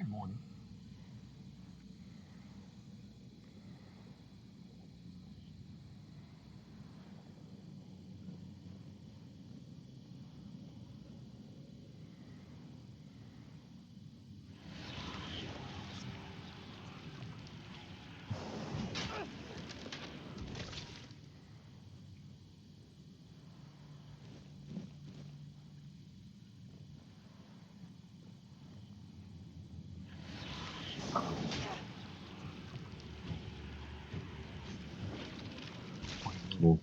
Good morning. Well,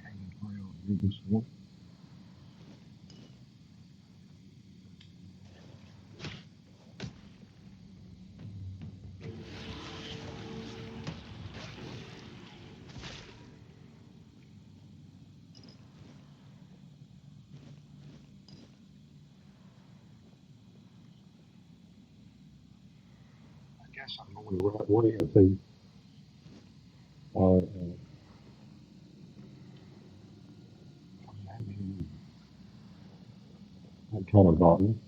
Tainted Grail, this one. I guess I'm going the right way. I think that kind of button.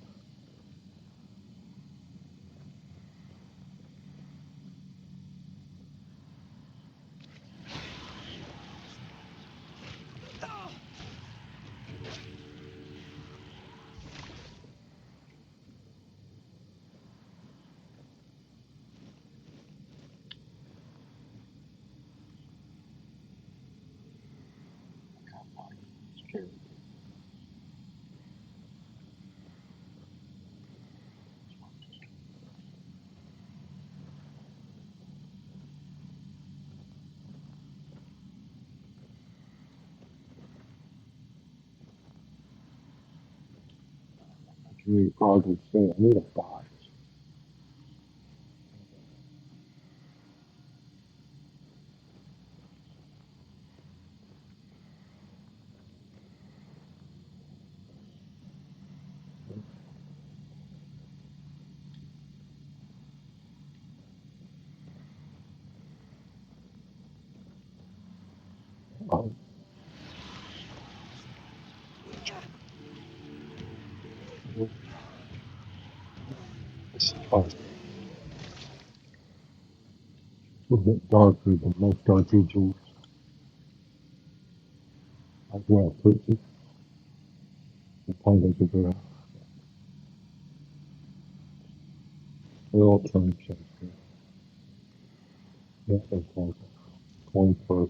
Kind of like scared. I can read progress say I need a box. Oh, it's a little bit darker than most RPGs. As well, so it's the pundits are good. They all turn Shakespeare. Yeah, that's like coin for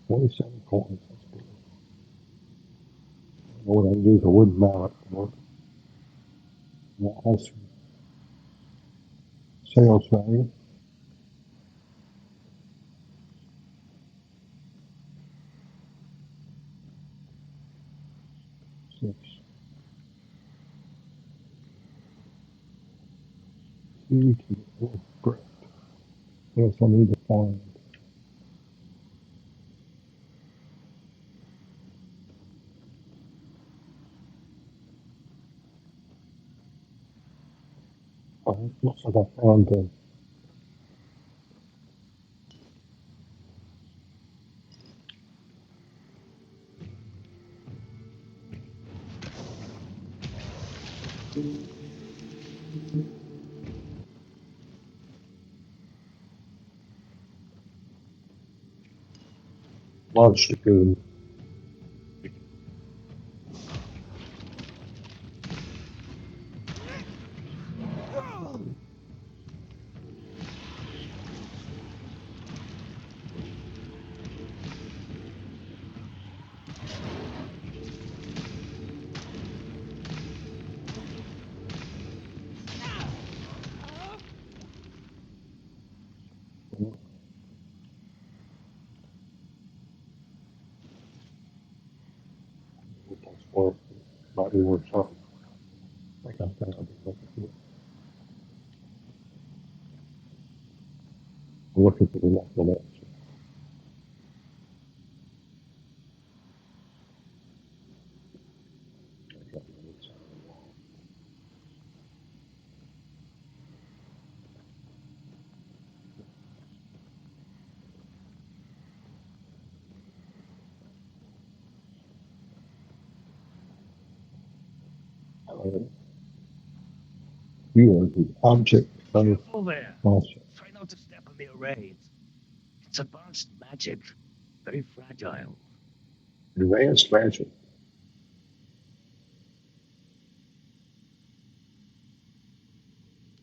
27 coins. That's good. I know what I use a wooden mallet for. That has sales value. 6. CT. Oh, great. Yes, I need to find. Looks like I found the monster goon. That's worth. Might be worth something. I think I'll be looking for it. I'm looking for the left of that. planet. You are the object of Careful there. caution. Try not to step on the array. It's advanced magic. Very fragile. Advanced magic.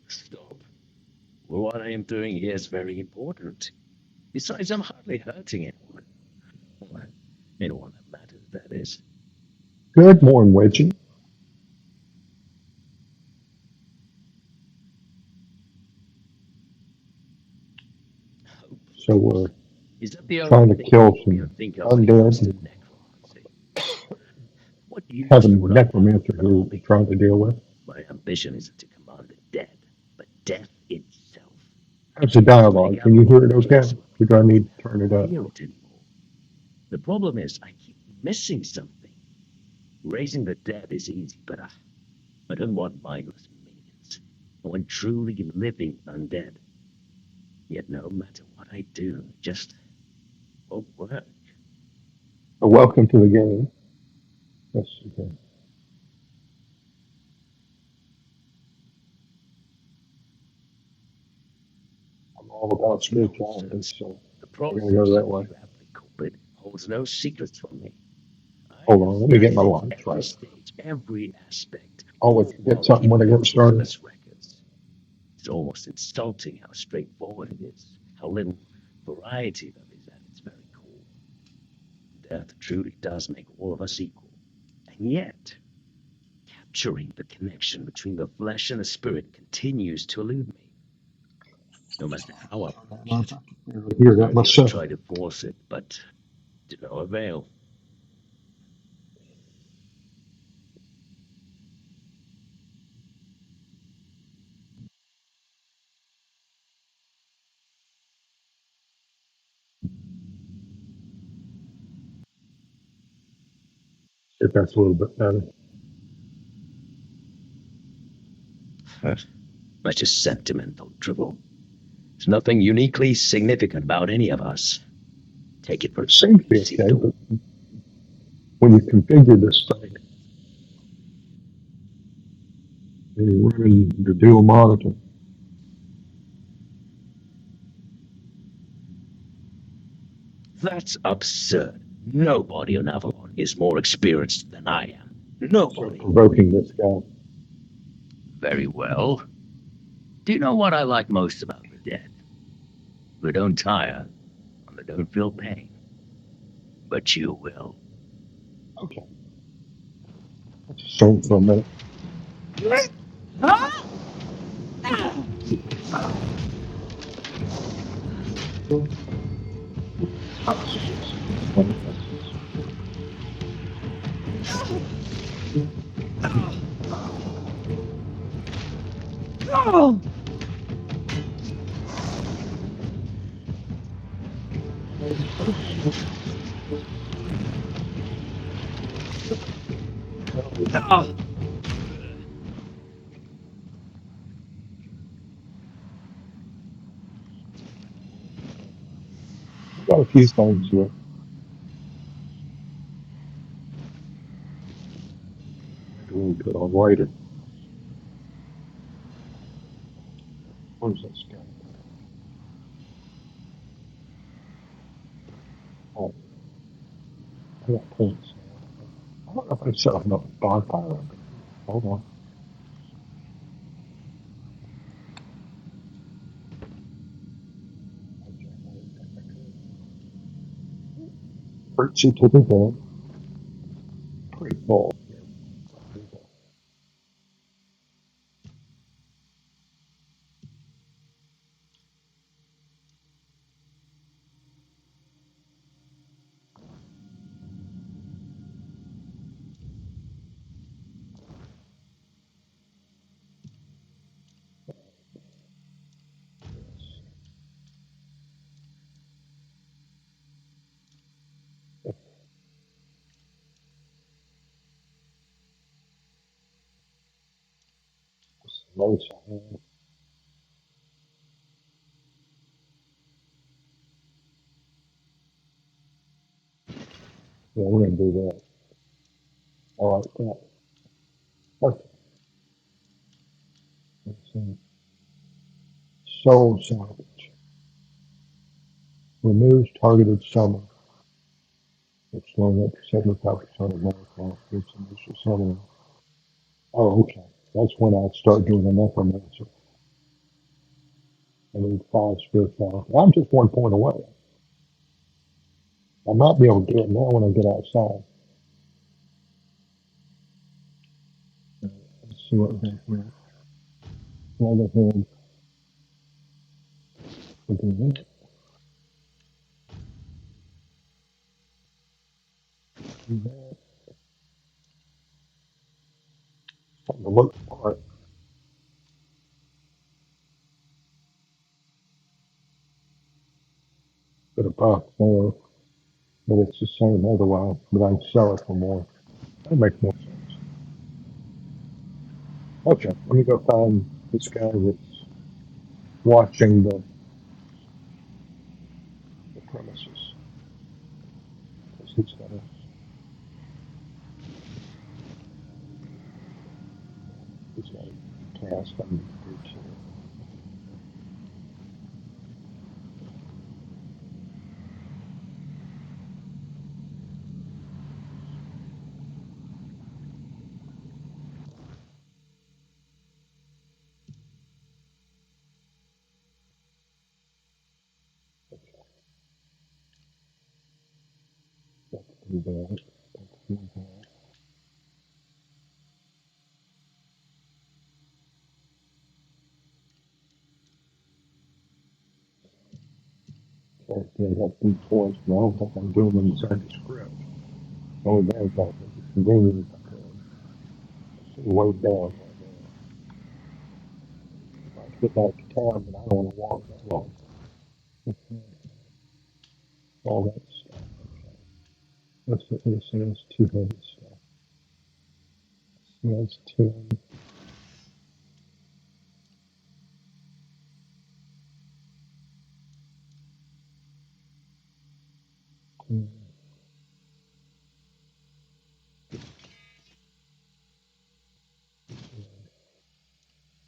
Stop. Well, what I am doing here is very important. Besides, I'm hardly hurting anyone. Well, anyone that matters, that is. Good morning, Wedgie. Hope. So we're Is that the only trying to thing kill you some think of when it undead comes to and necromancy? What use having would I have necromancer for an who we're army? trying to deal with. My ambition isn't to command the dead, but death itself. I How's the came here to make dialogue? Can you hear Avalon it okay? peace with Or me. do I need to I turn it don't up? hear it anymore. The problem is I keep missing something. Raising the dead is easy, but I don't want mindless minions. I want truly living undead. Yet no matter what I do, it just won't work. Welcome to the game. Yes, okay. I'm all about spirituality, Nonsense. so The we're going to go process that way. you aptly call it holds no secrets from me. I Hold have on, let me get my studied it lights every right. stage, every aspect, Always all forget while something when I keeping get started. meticulous records. It's almost insulting how straightforward it is, how little variety there is at its very core. Death truly does make all of us equal. And yet, capturing the connection between the flesh and the spirit continues to elude me. No matter how I approach it, I hear that many have myself. tried to force it, but to no avail. If that's a little bit better. That's just sentimental drivel. There's nothing uniquely significant about any of us. Take it from It seems someone to you've be seen okay, it all. but when you configure this thing, and you're running your dual monitor, That's absurd. Nobody on Avalon is more experienced than I am. so Nobody. provoking this guy. Very well. Do you know what I like most about the dead? They don't tire, and they don't feel pain. But you will. Okay, let's assume for a minute. I've got a few things here. Maybe we'll put on later. Where's this guy? Oh, I got points. I don't know if I set up enough bonfire. Hold on. Hurts you to the head. Pretty full. Low side. Yeah, we're gonna do that. I like that. Okay. see. Soul salvage. Removes targeted summon. It's slowing up to 75% of mana cost. It's initial summon. Oh, okay. That's when I start doing an necromancer. I need 5 spirituality. I'm just 1 point away. I might be able to do it now when I get outside. Let's see what we got here. Brotherhood. We can do it. Do that. Something to look for. Bit of buff there, but it's the same otherwise. But I can sell it for more. That makes more sense. Okay, let me go find this guy that's watching the premises. 'Cause he's got a task I need to do too. Got to do that. Got to do that. So they got 3 points, but I don't think I can do them inside the script. Only bad part is it's convenient if I could. See way down right there. If I get back to town, but I don't want to walk that long. All that stuff. Okay. That's what this is. 200 stuff. That's 10. Mm,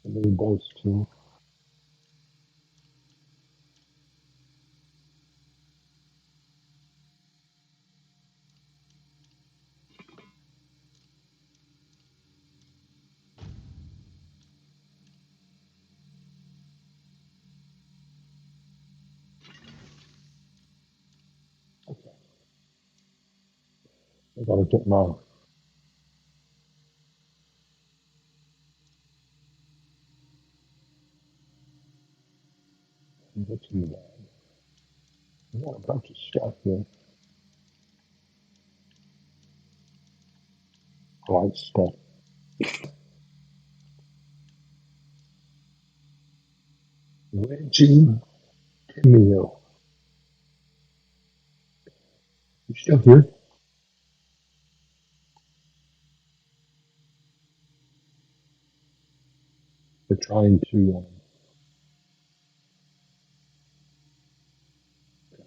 I need those two. Okay. I gotta get my. What's in the bag? I got a bunch of stuff here. Light stuff. Reggie Camille. You still here? We're trying to.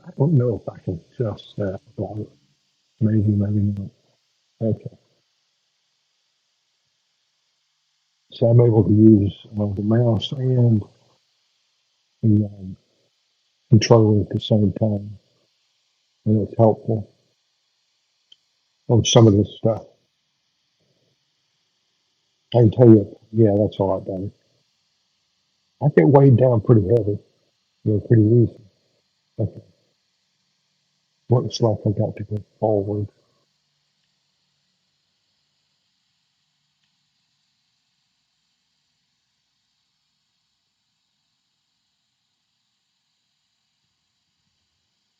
I don't know if I can adjust that. But maybe, maybe not. Okay. So I'm able to use the mouse and the controller at the same time, and it's helpful on some of this stuff. I can tell you, yeah, that's all I've done. I get weighed down pretty heavy, pretty easy. Okay. Looks like I got to go forward.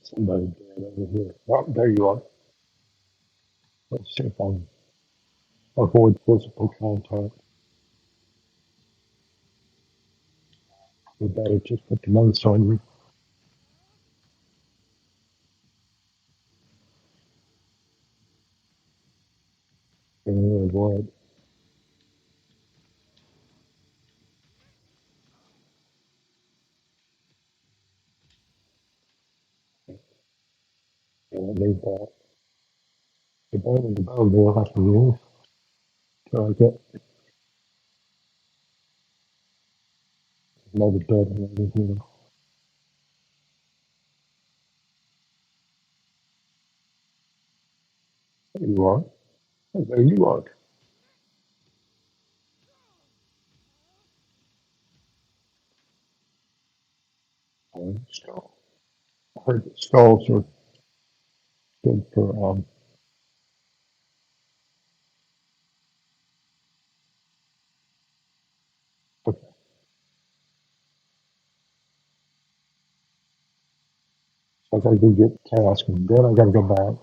Somebody dead over here. Oh, there you are. Let's see if I can avoid physical contact. We better just put the notes on you. And what? And I need that. The bone and the bone will have to use. So I get Another bed and everything. There you are. Oh, there you are. Oh, skull. I heard that skulls are good for okay. So I gotta go get task and then I gotta go back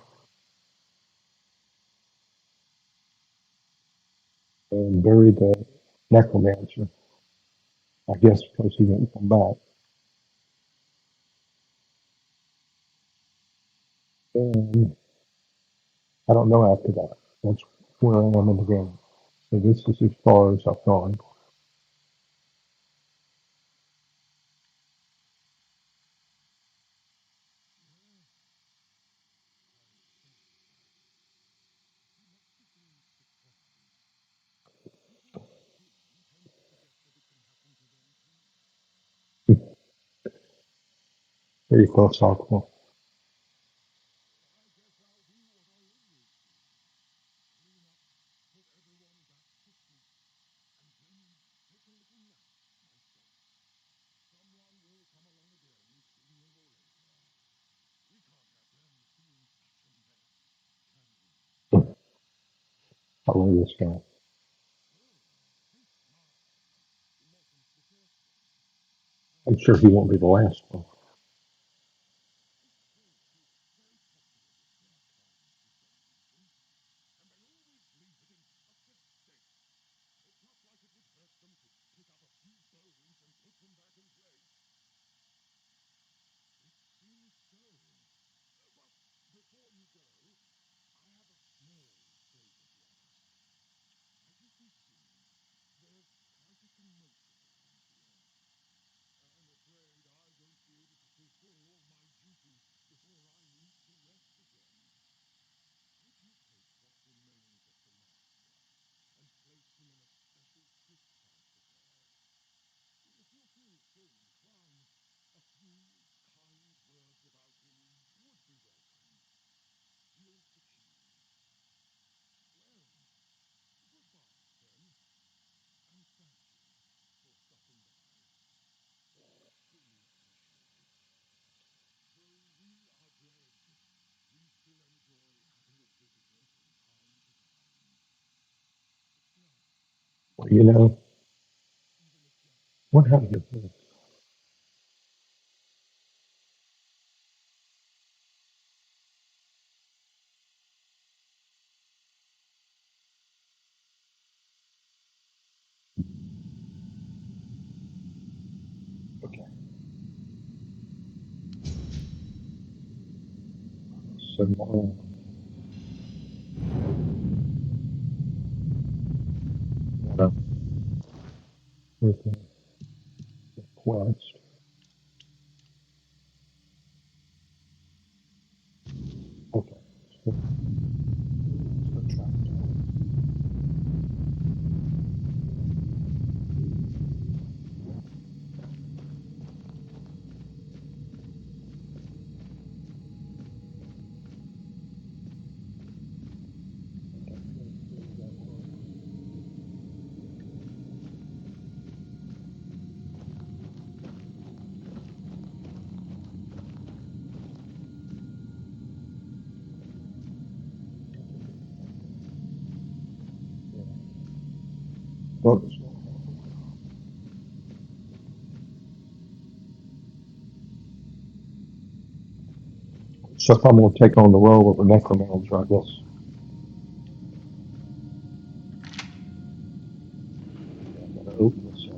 and bury the necromancer. I guess because he won't come back. And I don't know after that. That's where I am in the game. So this is as far as I've gone. Very philosophical. I love this guy. I'm sure he won't be the last one. Well, you know, what happened to this? Okay. So uh, with the quest. Okay. So let's go track down. Well, so if I'm going to take on the role of a necromancer, I guess I'm going to open this up.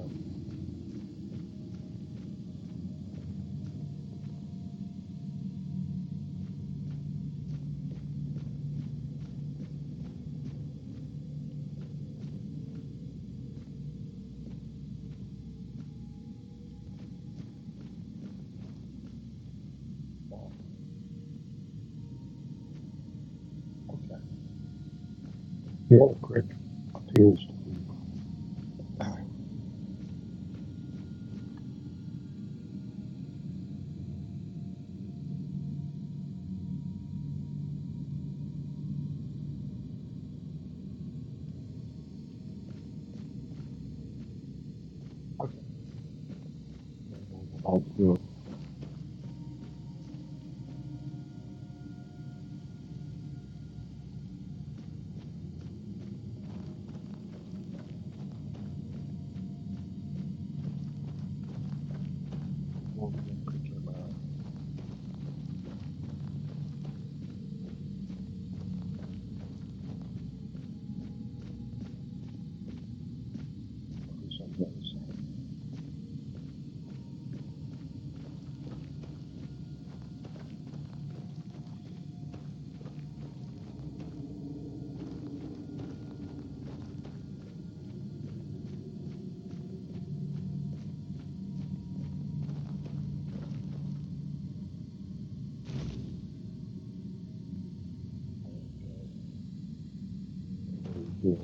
Okay. Yeah, great. Appears to be. Oh, good. Well, we can pick him up. He's on the other side. Very good.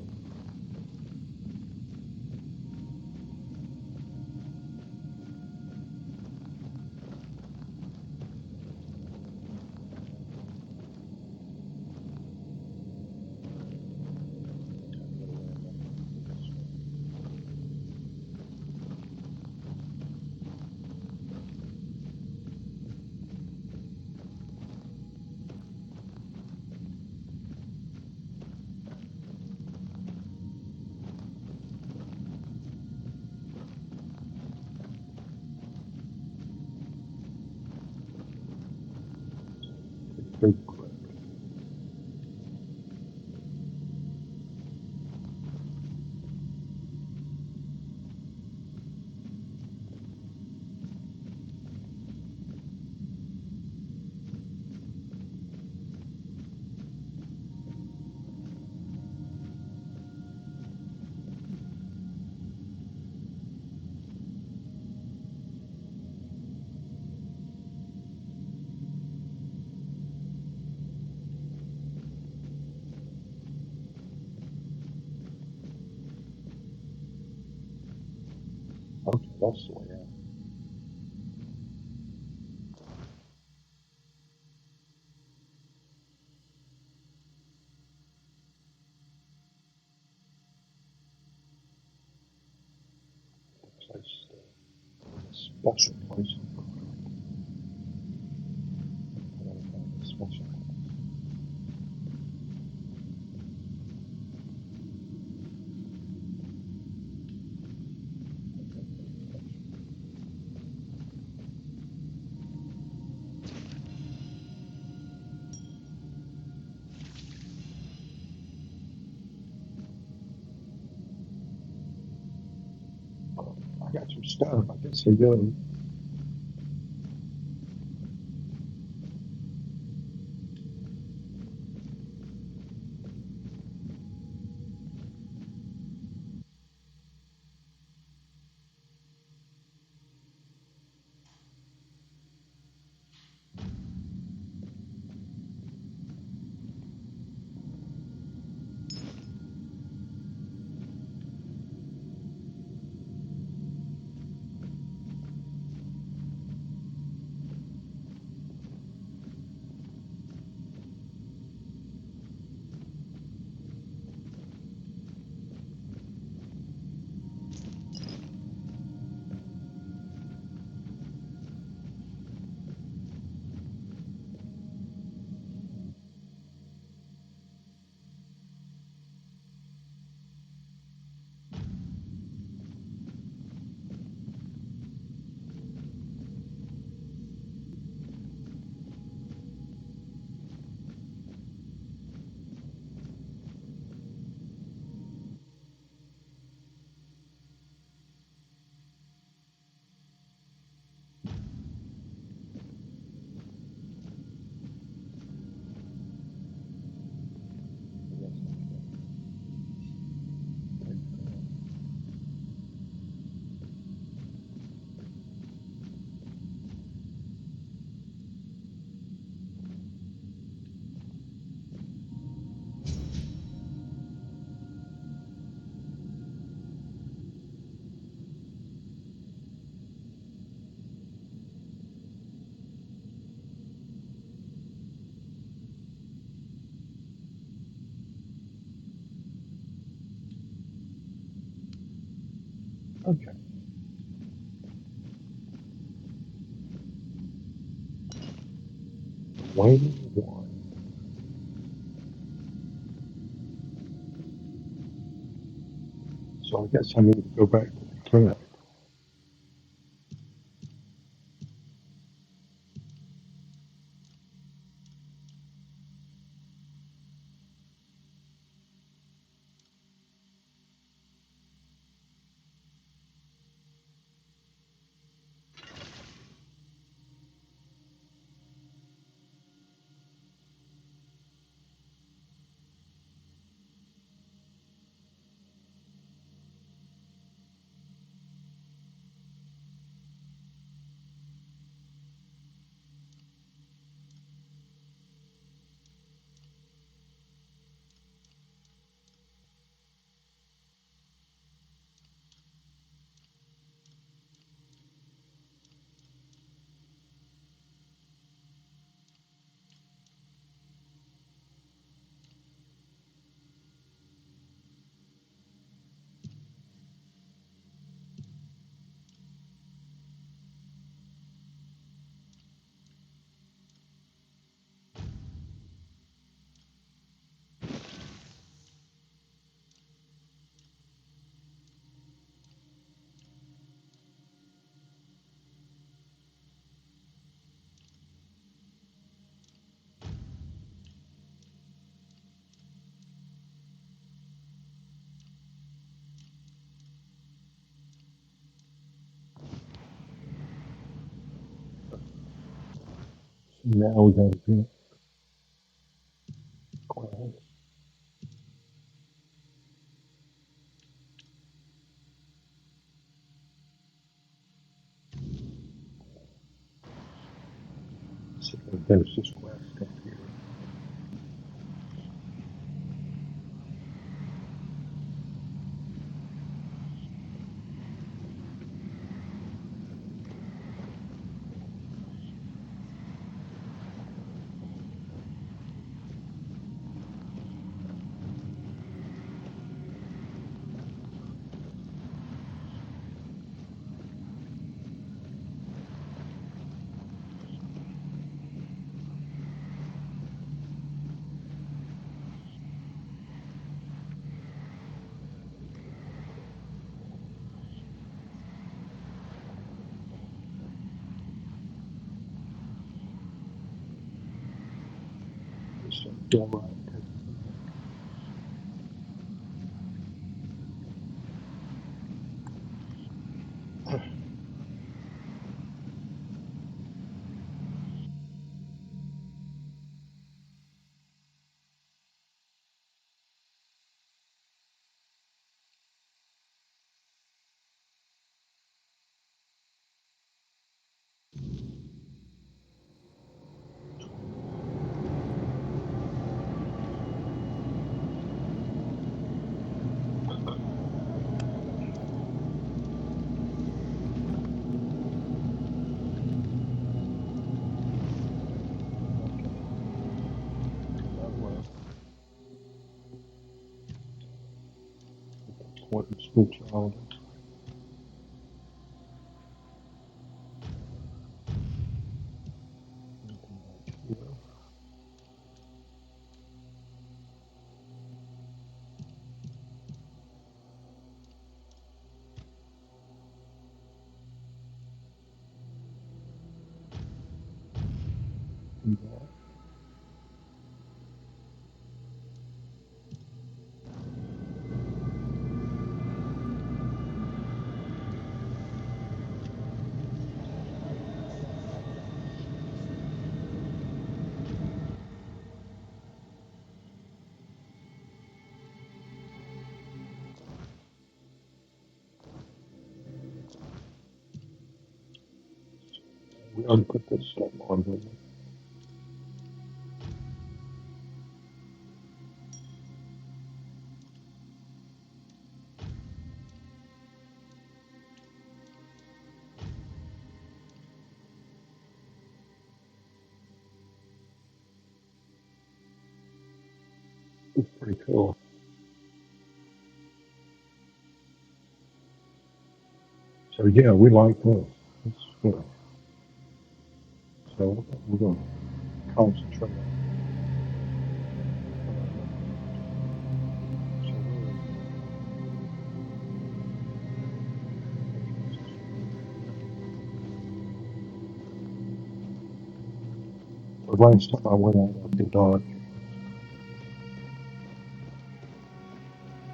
Pretty quick. Okay, that's the way out. Place the special place. I gotta find the special place. I got some stuff. I guess I go. Okay. Waiting one. So I guess I need to go back to the camp. Now we got to get class. So there's this quest up here. Just feel right. What spirituality. Yeah, do that. We already put this stuff on, didn't we? It's pretty cool. So yeah, we like this. It's good. So we're going. concentrate on what I'm doing. So really, the last time I went out after dark,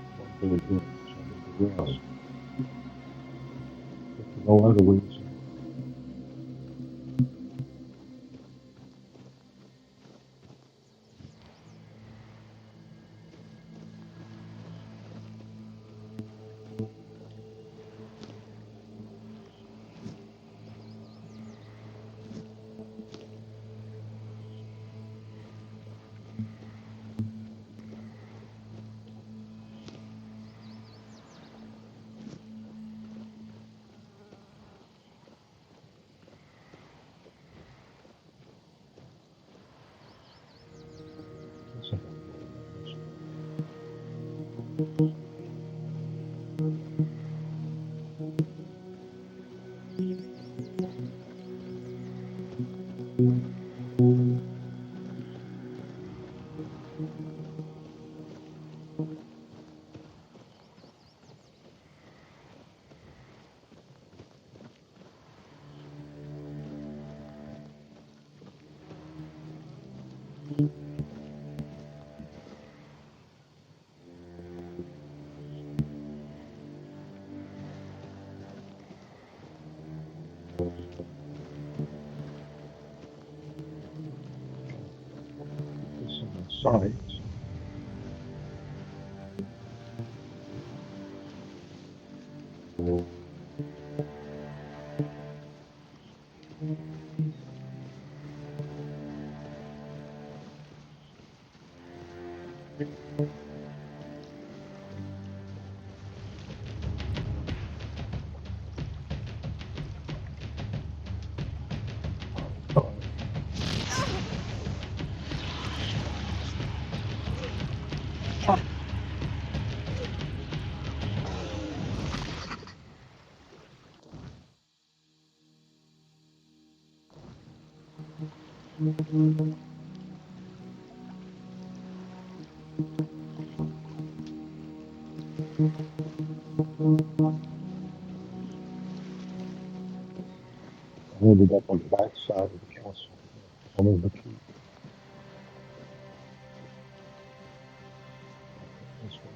I wasn't very good. So I need to rest. If for no other reason, I think I'm going this way. This is my sight. I ended up on the back side of the castle, one of the keys. This way.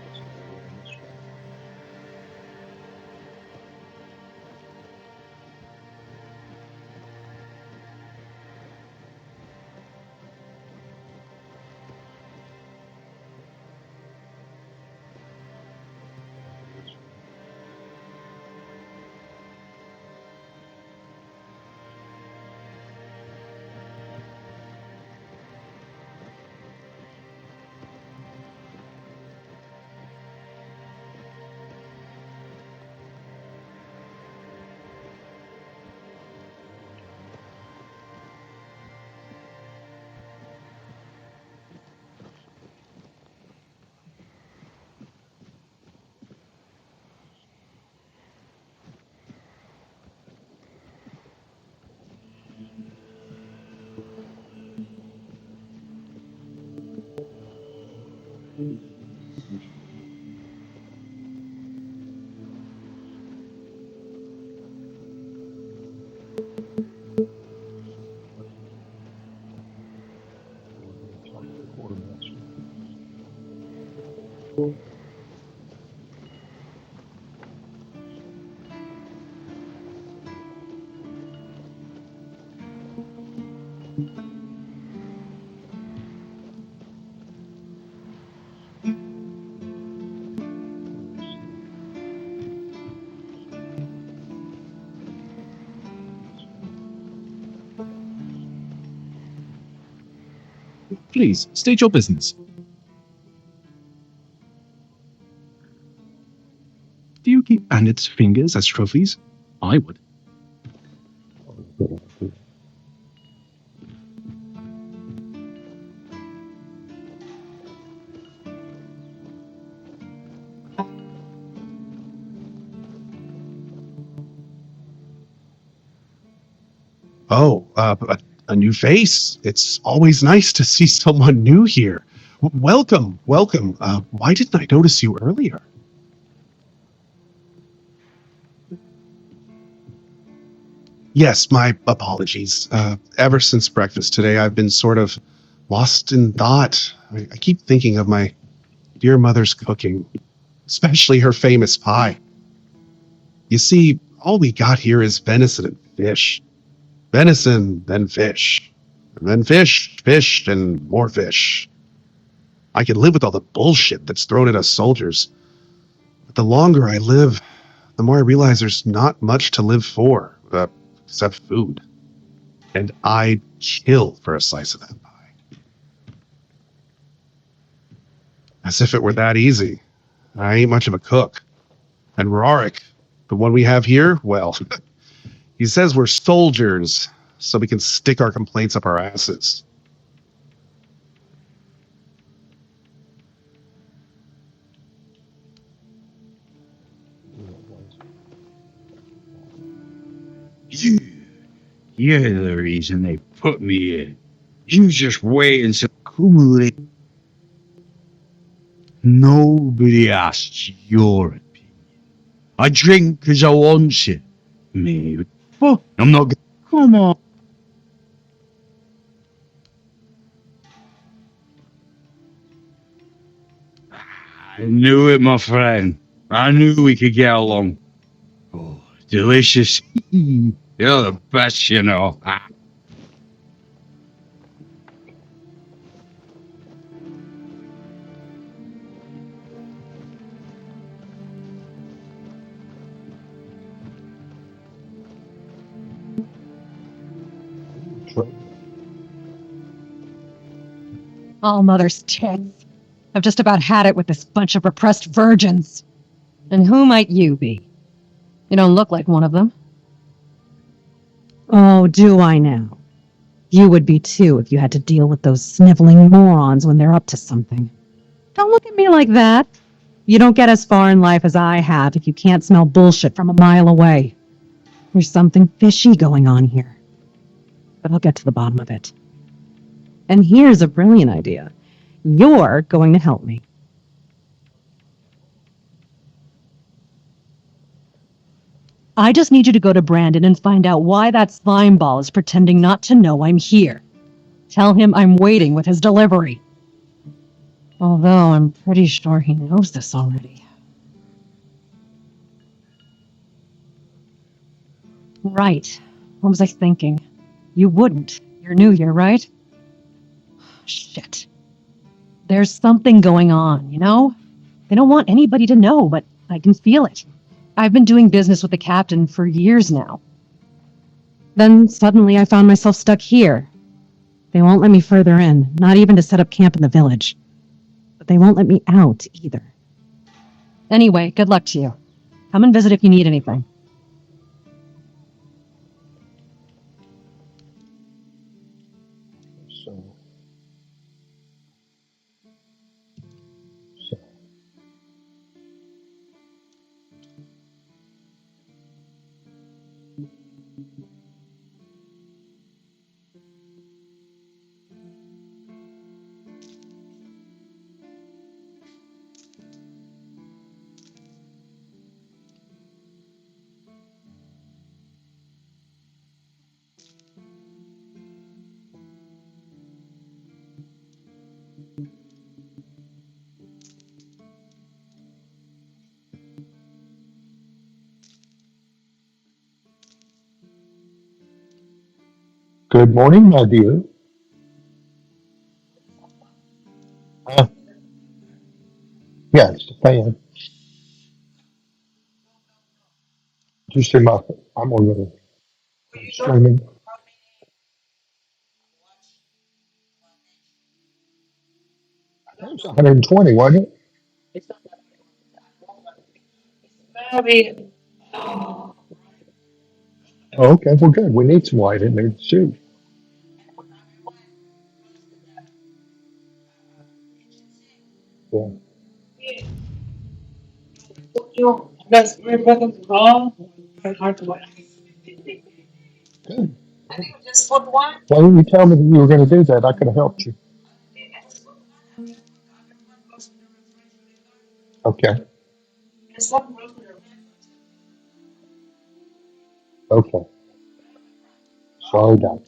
This way. This way. This way. Talk to the quartermaster. Please state your business. Do you keep bandits' fingers as trophies? I would. Good idea. Oh, a new face. It's always nice to see someone new here. Welcome, welcome. Why didn't I notice you earlier? Yes, my apologies. Ever since breakfast today, I've been sort of lost in thought. I keep thinking of my dear mother's cooking, especially her famous pie. You see, all we got here is venison and fish. Venison, then fish. And then fish, fish, and more fish. I can live with all the bullshit that's thrown at us soldiers. But the longer I live, the more I realize there's not much to live for, except food. And I'd kill for a slice of that pie. As if it were that easy. I ain't much of a cook. And Rorik, the one we have here, well, he says we're soldiers, so we can stick our complaints up our asses. You, you're the reason they put me here. You just wait until accumulate. Nobody asks your opinion. I drink because I want to. Me, but I'm not. Come on. I knew it, my friend. I knew we could get along. Oh, delicious. You're the best, you know. Trade. All mother's tits. I've just about had it with this bunch of repressed virgins. And who might you be? You don't look like one of them. Oh, do I now? You would be too if you had to deal with those sniveling morons when they're up to something. Don't look at me like that. You don't get as far in life as I have if you can't smell bullshit from a mile away. There's something fishy going on here. But I'll get to the bottom of it. And here's a brilliant idea. You're going to help me. I just need you to go to Brandon and find out why that slime ball is pretending not to know I'm here. Tell him I'm waiting with his delivery. Although I'm pretty sure he knows this already. Right. What was I thinking? You wouldn't. You're new here, right? Shit. There's something going on, you know? They don't want anybody to know, but I can feel it. I've been doing business with the captain for years now. Then suddenly I found myself stuck here. They won't let me further in, not even to set up camp in the village. But they won't let me out either. Anyway, good luck to you. Come and visit if you need anything. So, so. Good morning, my dear. Uh, yeah, it's the fan. Did you see my? I'm on the streaming. That was 120, wasn't it? Oh, okay, well, good. We need some light in there too. Yeah. Good. Why didn't you tell me that you were going to do that? I could have helped you. Okay. Okay. Slow down.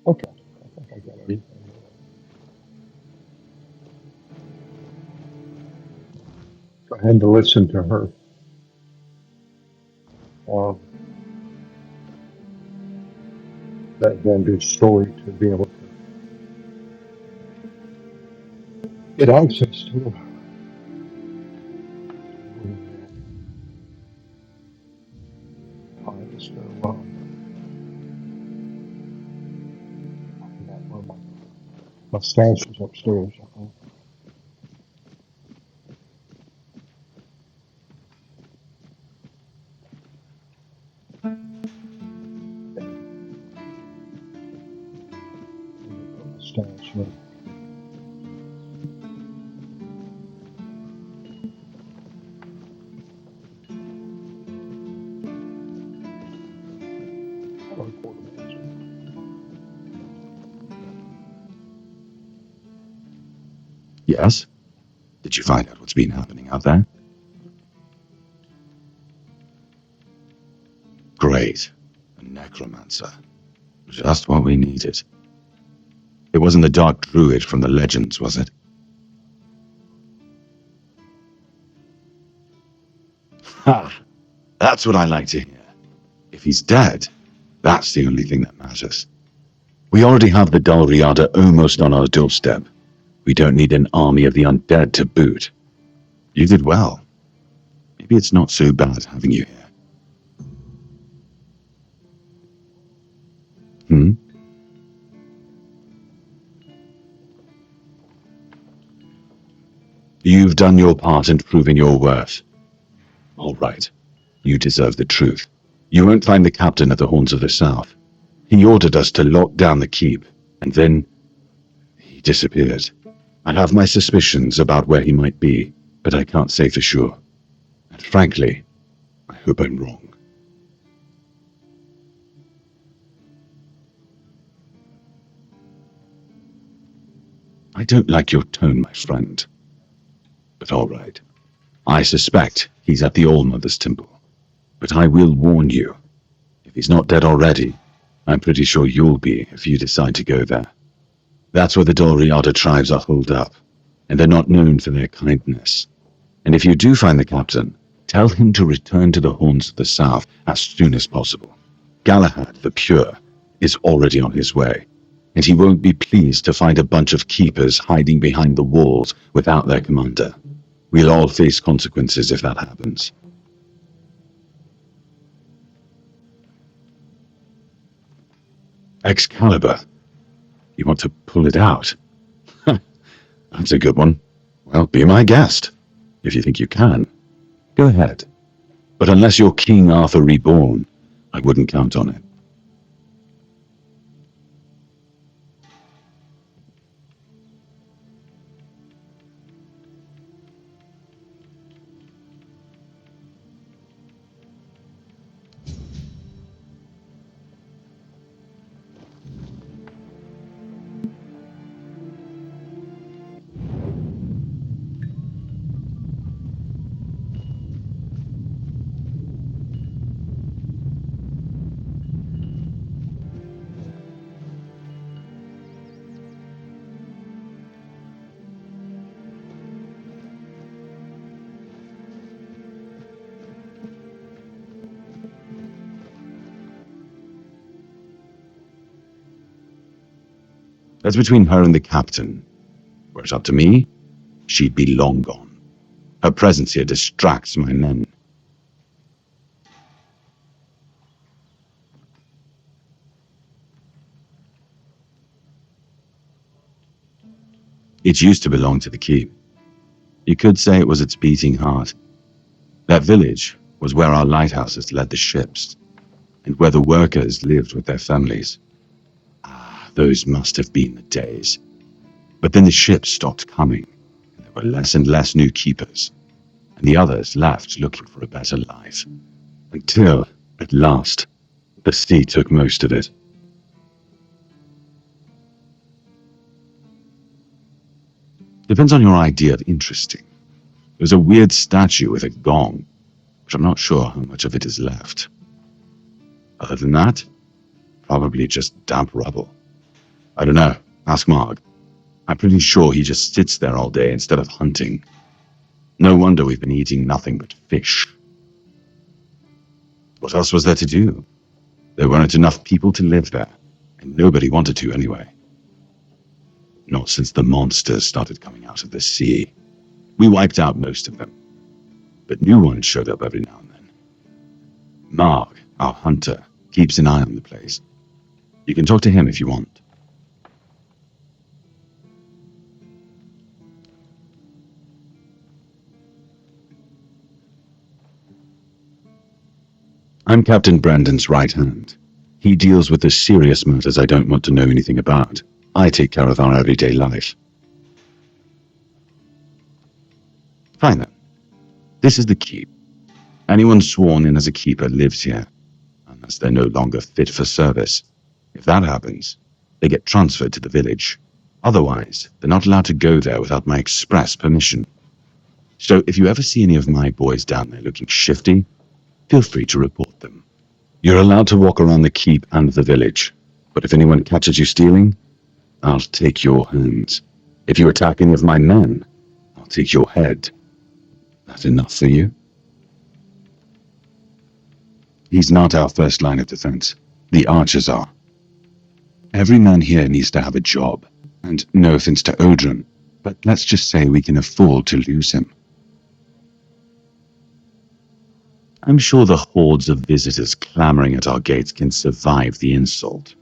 Okay. I think I got everything. Go ahead and listen to her. Um, that vendor's story to be able to get access to her. All right, let's go. My stash is upstairs. My stash. Yes? Did you find out what's been happening out there? Great. A necromancer. Just what we needed. It wasn't the dark druid from the legends, was it? Ha! That's what I like to hear. If he's dead, that's the only thing that matters. We already have the Dalriada almost on our doorstep. We don't need an army of the undead to boot. You did well. Maybe it's not so bad having you here. Hmm? You've done your part in proving your worth. All right. You deserve the truth. You won't find the captain at the Horns of the South. He ordered us to lock down the keep, and then he disappeared. I have my suspicions about where he might be, but I can't say for sure. And frankly, I hope I'm wrong. I don't like your tone, my friend. But all right. I suspect he's at the All-Mother's Temple. But I will warn you, if he's not dead already, I'm pretty sure you'll be if you decide to go there. That's where the Dalriada tribes are holed up, and they're not known for their kindness. And if you do find the captain, tell him to return to the Horns of the South as soon as possible. Galahad the Pure is already on his way, and he won't be pleased to find a bunch of keepers hiding behind the walls without their commander. We'll all face consequences if that happens. Excalibur, you want to pull it out? That's a good one. Well, be my guest, if you think you can. Go ahead. But unless you're King Arthur reborn, I wouldn't count on it. That's between her and the captain. Were it up to me, she'd be long gone. Her presence here distracts my men. It used to belong to the keep. You could say it was its beating heart. That village was where our lighthouses led the ships, and where the workers lived with their families. Those must have been the days. But then the ships stopped coming, and there were less and less new keepers, and the others left looking for a better life. Until, at last, the sea took most of it. Depends on your idea of interesting. There's a weird statue with a gong, but I'm not sure how much of it is left. Other than that, probably just damp rubble. I don't know. Ask Marg. I'm pretty sure he just sits there all day instead of hunting. No wonder we've been eating nothing but fish. What else was there to do? There weren't enough people to live there, and nobody wanted to anyway. Not since the monsters started coming out of the sea. We wiped out most of them, but new ones showed up every now and then. Marg, our hunter, keeps an eye on the place. You can talk to him if you want. I'm Captain Brandon's right hand. He deals with the serious matters I don't want to know anything about. I take care of our everyday life. Fine then. This is the keep. Anyone sworn in as a keeper lives here, unless they're no longer fit for service. If that happens, they get transferred to the village. Otherwise, they're not allowed to go there without my express permission. So if you ever see any of my boys down there looking shifty, feel free to report them. You're allowed to walk around the keep and the village, but if anyone catches you stealing, I'll take your hands. If you attack any of my men, I'll take your head. That enough for you? He's not our first line of defense. The archers are. Every man here needs to have a job, and no offense to Odrin, but let's just say we can afford to lose him. I'm sure the hordes of visitors clamoring at our gates can survive the insult.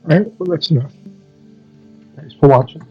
All right, well, that's enough. Thanks for watching.